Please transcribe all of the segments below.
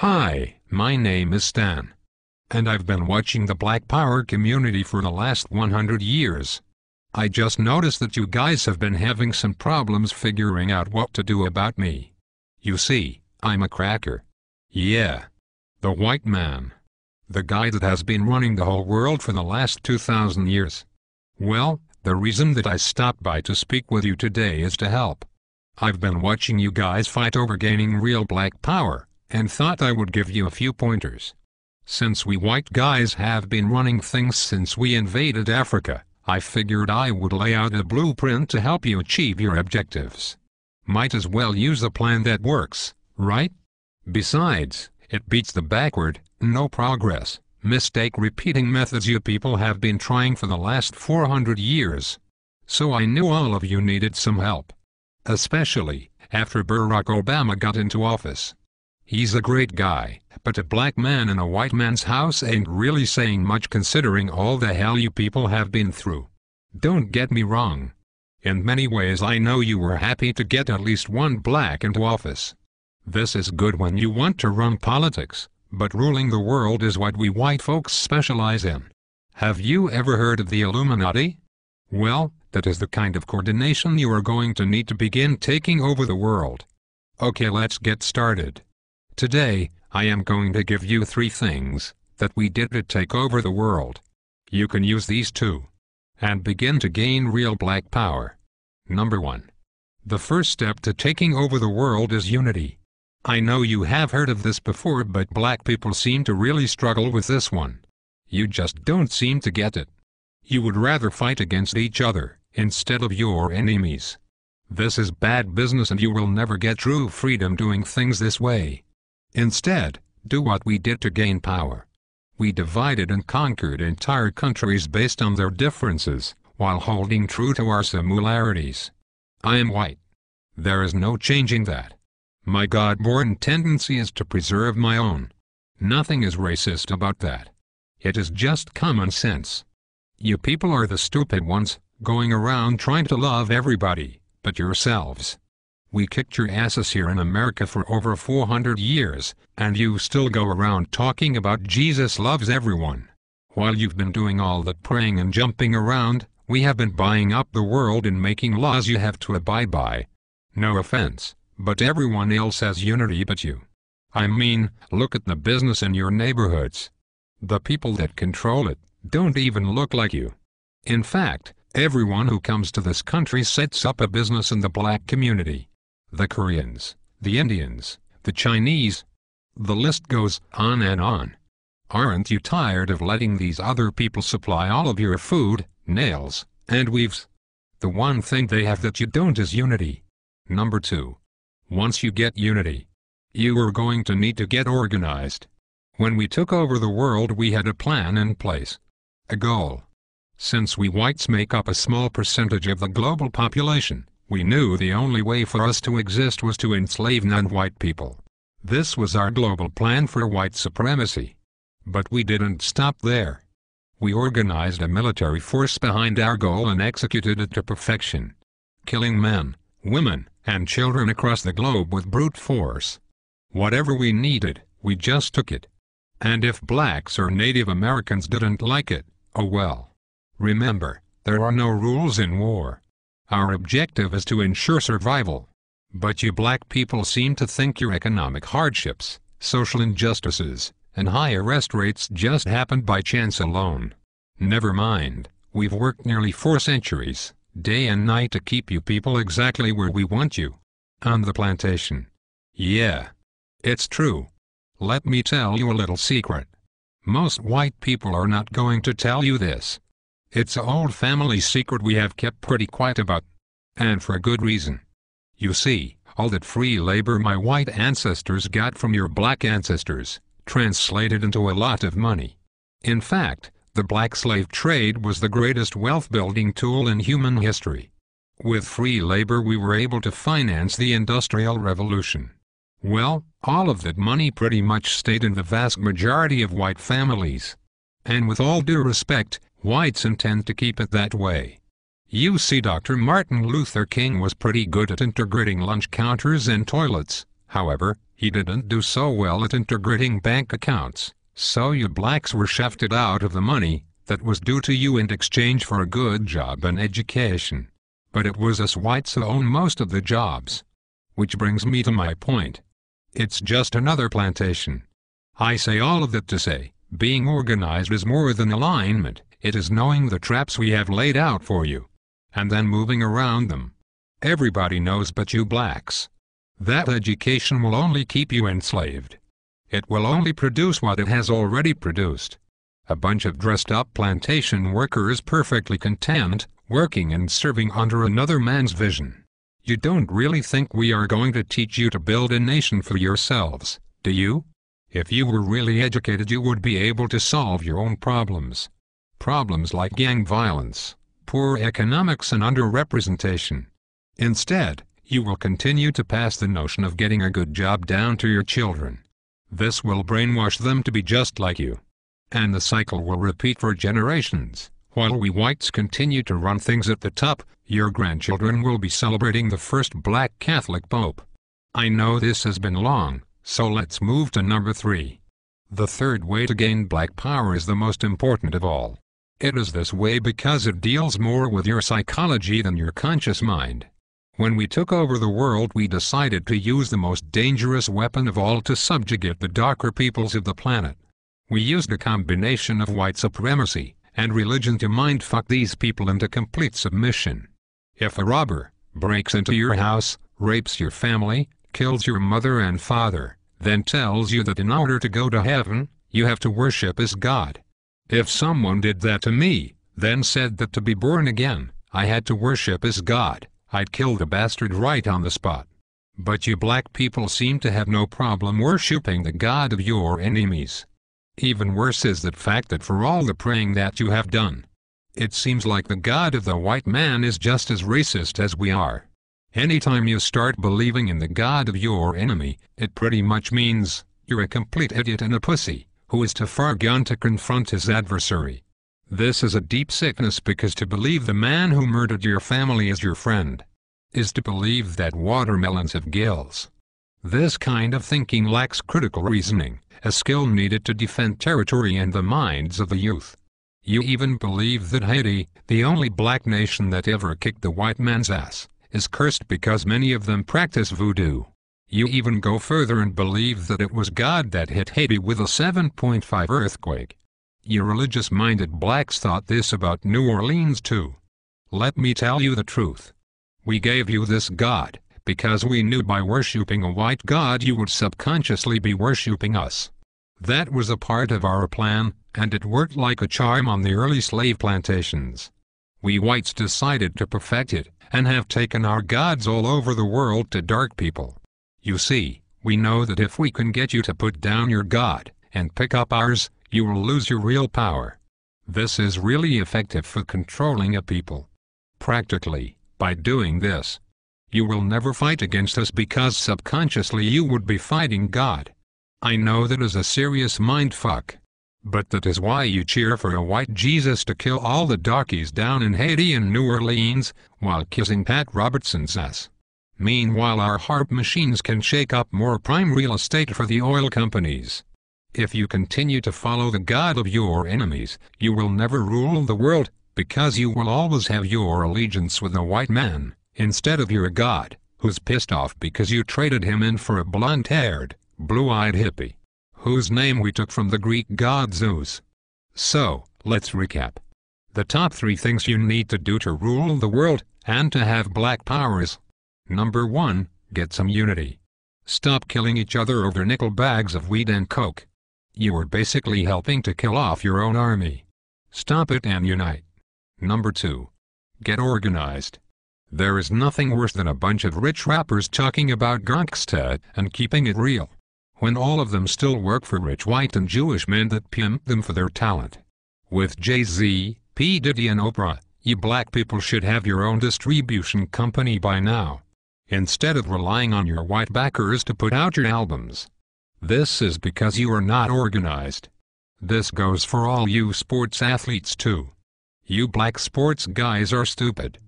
Hi, my name is Stan. And I've been watching the Black Power community for the last 100 years. I just noticed that you guys have been having some problems figuring out what to do about me. You see, I'm a cracker. Yeah. The white man. The guy that has been running the whole world for the last 2,000 years. Well, the reason that I stopped by to speak with you today is to help. I've been watching you guys fight over gaining real black power, and thought I would give you a few pointers. Since we white guys have been running things since we invaded Africa, I figured I would lay out a blueprint to help you achieve your objectives. Might as well use a plan that works, right? Besides, it beats the backward, no progress, mistake repeating methods you people have been trying for the last 400 years. So I knew all of you needed some help. Especially after Barack Obama got into office. He's a great guy, but a black man in a white man's house ain't really saying much considering all the hell you people have been through. Don't get me wrong. In many ways I know you were happy to get at least one black into office. This is good when you want to run politics, but ruling the world is what we white folks specialize in. Have you ever heard of the Illuminati? Well, that is the kind of coordination you are going to need to begin taking over the world. Okay, let's get started. Today, I am going to give you 3 things that we did to take over the world. You can use these too. And begin to gain real black power. Number 1. The first step to taking over the world is unity. I know you have heard of this before, but black people seem to really struggle with this one. You just don't seem to get it. You would rather fight against each other instead of your enemies. This is bad business and you will never get true freedom doing things this way. Instead, do what we did to gain power. We divided and conquered entire countries based on their differences, while holding true to our similarities. I am white. There is no changing that. My God-born tendency is to preserve my own. Nothing is racist about that. It is just common sense. You people are the stupid ones, going around trying to love everybody, but yourselves. We kicked your asses here in America for over 400 years, and you still go around talking about Jesus loves everyone. While you've been doing all that praying and jumping around, we have been buying up the world and making laws you have to abide by. No offense, but everyone else has unity but you. I mean, look at the business in your neighborhoods. The people that control it don't even look like you. In fact, everyone who comes to this country sets up a business in the black community. The Koreans, the Indians, the Chinese. The list goes on and on. Aren't you tired of letting these other people supply all of your food, nails, and weaves? The one thing they have that you don't is unity. Number 2. Once you get unity, you are going to need to get organized. When we took over the world we had a plan in place. A goal. Since we whites make up a small percentage of the global population, we knew the only way for us to exist was to enslave non-white people. This was our global plan for white supremacy. But we didn't stop there. We organized a military force behind our goal and executed it to perfection. Killing men, women, and children across the globe with brute force. Whatever we needed, we just took it. And if blacks or Native Americans didn't like it, oh well. Remember, there are no rules in war. Our objective is to ensure survival. But you black people seem to think your economic hardships, social injustices, and high arrest rates just happened by chance alone. Never mind, we've worked nearly 4 centuries, day and night to keep you people exactly where we want you. On the plantation. Yeah. It's true. Let me tell you a little secret. Most white people are not going to tell you this. It's an old family secret we have kept pretty quiet about. And for a good reason. You see, all that free labor my white ancestors got from your black ancestors, translated into a lot of money. In fact, the black slave trade was the greatest wealth-building tool in human history. With free labor we were able to finance the Industrial Revolution. Well, all of that money pretty much stayed in the vast majority of white families. And with all due respect, whites intend to keep it that way. You see, Dr. Martin Luther King was pretty good at integrating lunch counters and toilets, However, he didn't do so well at integrating bank accounts, so you blacks were shafted out of the money that was due to you in exchange for a good job and education. But it was us whites who own most of the jobs. Which brings me to my point. It's just another plantation. I say all of that to say, being organized is more than alignment, it is knowing the traps we have laid out for you, and then moving around them. Everybody knows but you blacks. That education will only keep you enslaved. It will only produce what it has already produced. A bunch of dressed-up plantation workers perfectly content, working and serving under another man's vision. You don't really think we are going to teach you to build a nation for yourselves, do you? If you were really educated, you would be able to solve your own problems. Problems like gang violence, poor economics and underrepresentation. Instead, you will continue to pass the notion of getting a good job down to your children. This will brainwash them to be just like you. And the cycle will repeat for generations. While we whites continue to run things at the top, your grandchildren will be celebrating the first black Catholic Pope. I know this has been long, so let's move to number 3. The third way to gain black power is the most important of all. It is this way because it deals more with your psychology than your conscious mind. When we took over the world, we decided to use the most dangerous weapon of all to subjugate the darker peoples of the planet. We used a combination of white supremacy and religion to mindfuck these people into complete submission. If a robber breaks into your house, rapes your family, kills your mother and father, then tells you that in order to go to heaven, you have to worship as God. If someone did that to me, then said that to be born again, I had to worship as God, I'd kill the bastard right on the spot. But you black people seem to have no problem worshipping the God of your enemies. Even worse is the fact that for all the praying that you have done, it seems like the God of the white man is just as racist as we are. Anytime you start believing in the God of your enemy, it pretty much means you're a complete idiot and a pussy, who is too far gone to confront his adversary. This is a deep sickness because to believe the man who murdered your family is your friend, is to believe that watermelons have gills. This kind of thinking lacks critical reasoning, a skill needed to defend territory and the minds of the youth. You even believe that Haiti, the only black nation that ever kicked the white man's ass, is cursed because many of them practice voodoo. You even go further and believe that it was God that hit Haiti with a 7.5 earthquake. You religious-minded blacks thought this about New Orleans too. Let me tell you the truth. We gave you this God because we knew by worshipping a white God you would subconsciously be worshipping us. That was a part of our plan, and it worked like a charm on the early slave plantations. We whites decided to perfect it, and have taken our gods all over the world to dark people. You see, we know that if we can get you to put down your God, and pick up ours, you will lose your real power. This is really effective for controlling a people. Practically, by doing this, you will never fight against us because subconsciously you would be fighting God. I know that is a serious mindfuck. But that is why you cheer for a white Jesus to kill all the darkies down in Haiti and New Orleans, while kissing Pat Robertson's ass. Meanwhile our harp machines can shake up more prime real estate for the oil companies. If you continue to follow the God of your enemies, you will never rule the world, because you will always have your allegiance with a white man, instead of your God, who's pissed off because you traded him in for a blonde-haired, blue-eyed hippie, whose name we took from the Greek god Zeus. So, let's recap. The top 3 things you need to do to rule the world, and to have black power is: Number 1, get some unity. Stop killing each other over nickel bags of weed and coke. You are basically helping to kill off your own army. Stop it and unite. Number 2, get organized. There is nothing worse than a bunch of rich rappers talking about gangsta and keeping it real, when all of them still work for rich white and Jewish men that pimp them for their talent. With Jay-Z, P. Diddy and Oprah, you black people should have your own distribution company by now, instead of relying on your white backers to put out your albums. This is because you are not organized. This goes for all you sports athletes too. You black sports guys are stupid.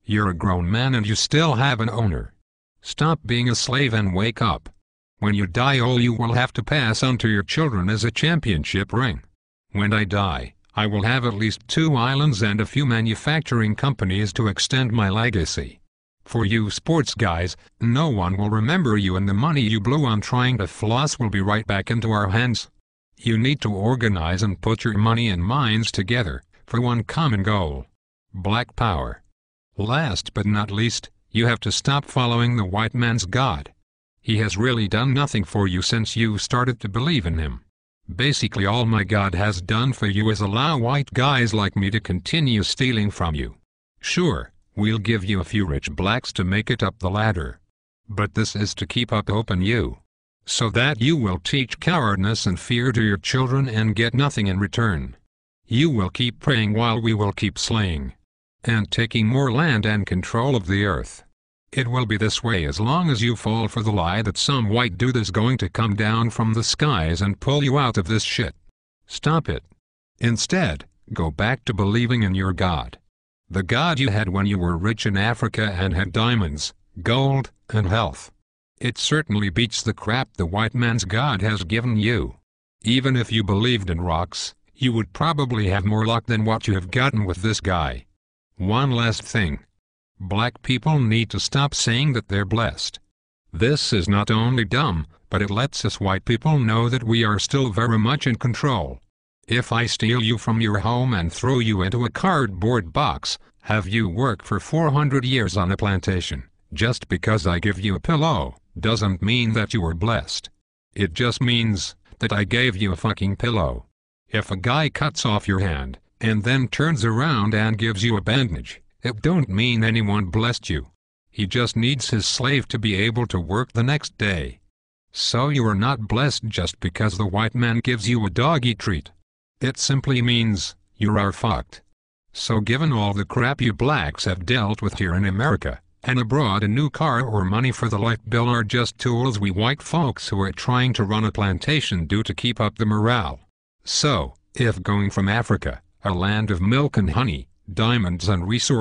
You're a grown man and you still have an owner. Stop being a slave and wake up. When you die, all you will have to pass on to your children is a championship ring. When I die, I will have at least 2 islands and a few manufacturing companies to extend my legacy. For you sports guys, no one will remember you, and the money you blew on trying to floss will be right back into our hands. You need to organize and put your money and minds together, for one common goal. Black power. Last but not least, you have to stop following the white man's God. He has really done nothing for you since you started to believe in him. Basically all my God has done for you is allow white guys like me to continue stealing from you. Sure, we'll give you a few rich blacks to make it up the ladder. But this is to keep up hope in you, so that you will teach cowardness and fear to your children and get nothing in return. You will keep praying while we will keep slaying and taking more land and control of the earth. It will be this way as long as you fall for the lie that some white dude is going to come down from the skies and pull you out of this shit. Stop it. Instead, go back to believing in your God. The God you had when you were rich in Africa and had diamonds, gold, and health. It certainly beats the crap the white man's God has given you. Even if you believed in rocks, you would probably have more luck than what you have gotten with this guy. One last thing. Black people need to stop saying that they're blessed. This is not only dumb, but it lets us white people know that we are still very much in control. If I steal you from your home and throw you into a cardboard box, have you work for 400 years on a plantation, just because I give you a pillow, doesn't mean that you were blessed. It just means that I gave you a fucking pillow. If a guy cuts off your hand, and then turns around and gives you a bandage, it don't mean anyone blessed you. He just needs his slave to be able to work the next day. So you are not blessed just because the white man gives you a doggy treat. It simply means you are fucked. So given all the crap you blacks have dealt with here in America, and abroad, a new car or money for the light bill are just tools we white folks who are trying to run a plantation do to keep up the morale. So, if going from Africa, a land of milk and honey, diamonds and resources,